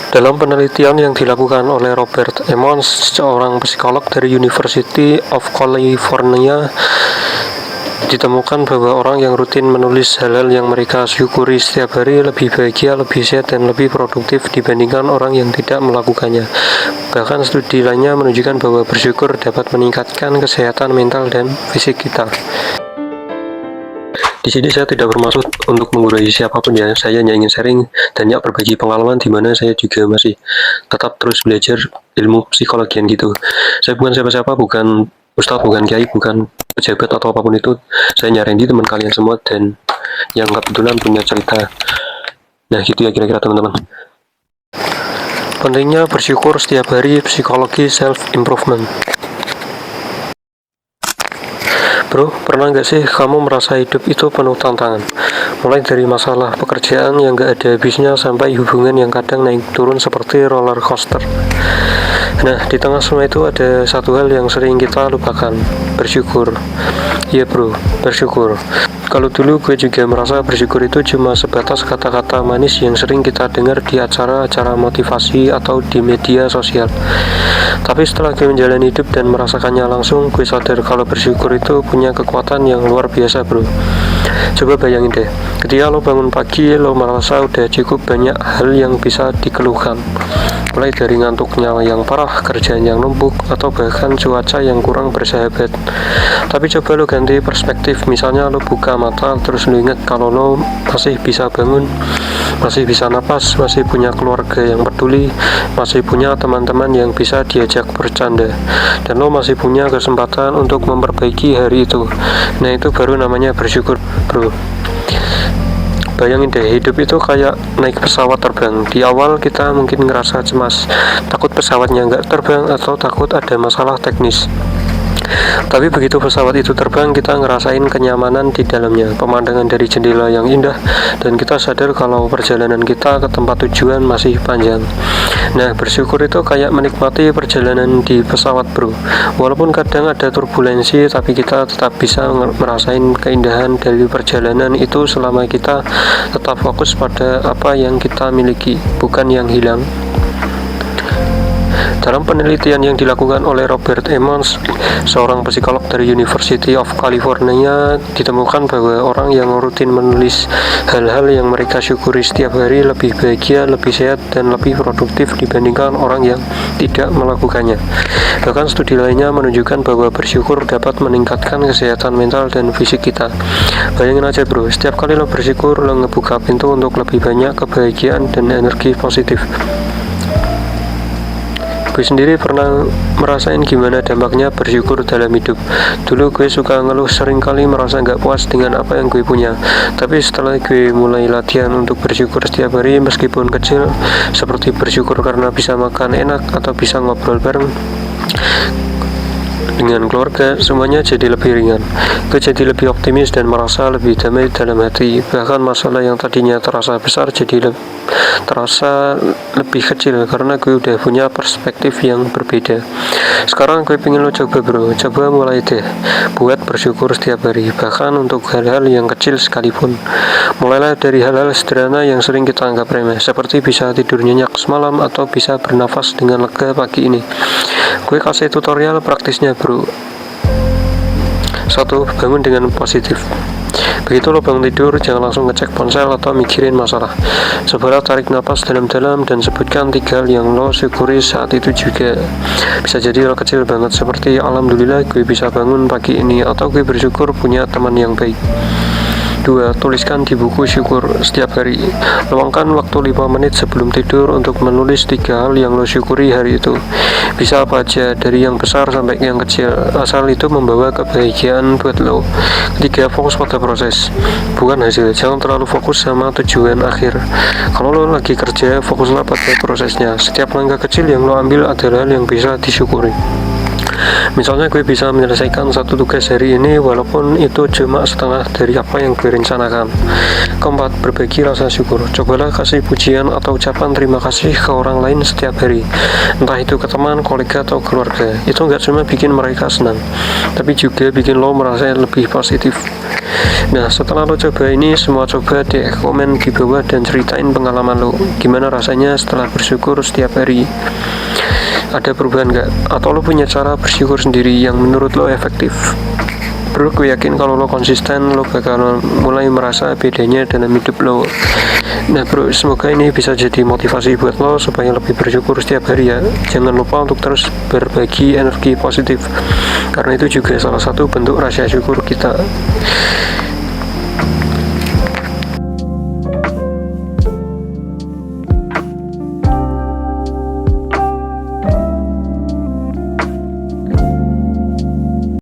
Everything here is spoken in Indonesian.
Dalam penelitian yang dilakukan oleh Robert Emmons, seorang psikolog dari University of California, ditemukan bahwa orang yang rutin menulis hal-hal yang mereka syukuri setiap hari lebih bahagia, lebih sehat, dan lebih produktif dibandingkan orang yang tidak melakukannya. Bahkan studi lainnya menunjukkan bahwa bersyukur dapat meningkatkan kesehatan mental dan fisik kita. Di sini saya tidak bermaksud untuk menggurui siapapun ya, saya hanya ingin sharing dan berbagi pengalaman di mana saya juga masih tetap terus belajar ilmu psikologian gitu. Saya bukan siapa-siapa, bukan ustadz, bukan kiai, bukan pejabat atau apapun itu. Saya nyariin di teman kalian semua dan yang kebetulan punya cerita. Nah gitu ya kira-kira teman-teman. Pentingnya bersyukur setiap hari, psikologi self-improvement. Bro, pernah nggak sih kamu merasa hidup itu penuh tantangan? Mulai dari masalah pekerjaan yang nggak ada habisnya sampai hubungan yang kadang naik turun seperti roller coaster. Nah, di tengah semua itu ada satu hal yang sering kita lupakan, bersyukur. Iya bro, bersyukur. Kalau dulu gue juga merasa bersyukur itu cuma sebatas kata-kata manis yang sering kita dengar di acara-acara motivasi atau di media sosial. Tapi setelah gue menjalani hidup dan merasakannya langsung, gue sadar kalau bersyukur itu punya kekuatan yang luar biasa bro. Coba bayangin deh, ketika lo bangun pagi, lo merasa udah cukup banyak hal yang bisa dikeluhkan. Mulai dari ngantuknya yang parah, kerjaan yang numpuk, atau bahkan cuaca yang kurang bersahabat. Tapi coba lo ganti perspektif, misalnya lo buka mata, terus lo ingat kalau lo masih bisa bangun, masih bisa napas, masih punya keluarga yang peduli, masih punya teman-teman yang bisa diajak bercanda, dan lo masih punya kesempatan untuk memperbaiki hari itu. Nah itu baru namanya bersyukur bro. Bayangin deh, hidup itu kayak naik pesawat terbang. Di awal kita mungkin ngerasa cemas, takut pesawatnya nggak terbang atau takut ada masalah teknis. Tapi begitu pesawat itu terbang, kita ngerasain kenyamanan di dalamnya, pemandangan dari jendela yang indah, dan kita sadar kalau perjalanan kita ke tempat tujuan masih panjang. Nah, bersyukur itu kayak menikmati perjalanan di pesawat bro. Walaupun kadang ada turbulensi, tapi kita tetap bisa merasain keindahan dari perjalanan itu selama kita tetap fokus pada apa yang kita miliki, bukan yang hilang. Dalam penelitian yang dilakukan oleh Robert Emmons, seorang psikolog dari University of California, ditemukan bahwa orang yang rutin menulis hal-hal yang mereka syukuri setiap hari lebih bahagia, lebih sehat, dan lebih produktif dibandingkan orang yang tidak melakukannya. Bahkan studi lainnya menunjukkan bahwa bersyukur dapat meningkatkan kesehatan mental dan fisik kita. Bayangin aja bro, setiap kali lo bersyukur, lo ngebuka pintu untuk lebih banyak kebahagiaan dan energi positif. Gue sendiri pernah merasain gimana dampaknya bersyukur dalam hidup. Dulu gue suka ngeluh, sering kali merasa gak puas dengan apa yang gue punya. Tapi setelah gue mulai latihan untuk bersyukur setiap hari, meskipun kecil, seperti bersyukur karena bisa makan enak atau bisa ngobrol bareng dengan keluarga, semuanya jadi lebih ringan. Gue jadi lebih optimis dan merasa lebih damai dalam hati. Bahkan masalah yang tadinya terasa besar jadi terasa lebih kecil karena gue udah punya perspektif yang berbeda. Sekarang gue pengen lo coba bro, coba mulai deh buat bersyukur setiap hari, bahkan untuk hal-hal yang kecil sekalipun. Mulailah dari hal-hal sederhana yang sering kita anggap remeh, seperti bisa tidur nyenyak semalam atau bisa bernafas dengan lega pagi ini. Gue kasih tutorial praktisnya bro. 1. Bangun dengan positif. Begitu lo bangun tidur, jangan langsung ngecek ponsel atau mikirin masalah. Cobalah tarik napas dalam-dalam dan sebutkan 3 hal yang lo syukuri saat itu juga. Bisa jadi hal kecil banget seperti alhamdulillah gue bisa bangun pagi ini, atau gue bersyukur punya teman yang baik. 2. Tuliskan di buku syukur setiap hari. Luangkan waktu 5 menit sebelum tidur untuk menulis 3 hal yang lo syukuri hari itu. Bisa apa aja, dari yang besar sampai yang kecil, asal itu membawa kebahagiaan buat lo. 3. Fokus pada proses, bukan hasil. Jangan terlalu fokus sama tujuan akhir. Kalau lo lagi kerja, fokuslah pada prosesnya. Setiap langkah kecil yang lo ambil adalah hal yang bisa disyukuri. Misalnya gue bisa menyelesaikan satu tugas hari ini walaupun itu cuma setengah dari apa yang gue rencanakan. Keempat, berbagi rasa syukur. Cobalah kasih pujian atau ucapan terima kasih ke orang lain setiap hari. Entah itu ke teman, kolega, atau keluarga. Itu nggak cuma bikin mereka senang, tapi juga bikin lo merasa lebih positif. Nah, setelah lo coba ini semua, coba deh komen di bawah dan ceritain pengalaman lo. Gimana rasanya setelah bersyukur setiap hari? Ada perubahan nggak? Atau lo punya cara bersyukur sendiri yang menurut lo efektif? Bro, gue yakin kalau lo konsisten, lo bakal mulai merasa bedanya dalam hidup lo. Nah bro, semoga ini bisa jadi motivasi buat lo supaya lebih bersyukur setiap hari ya. Jangan lupa untuk terus berbagi energi positif, karena itu juga salah satu bentuk rasa syukur kita.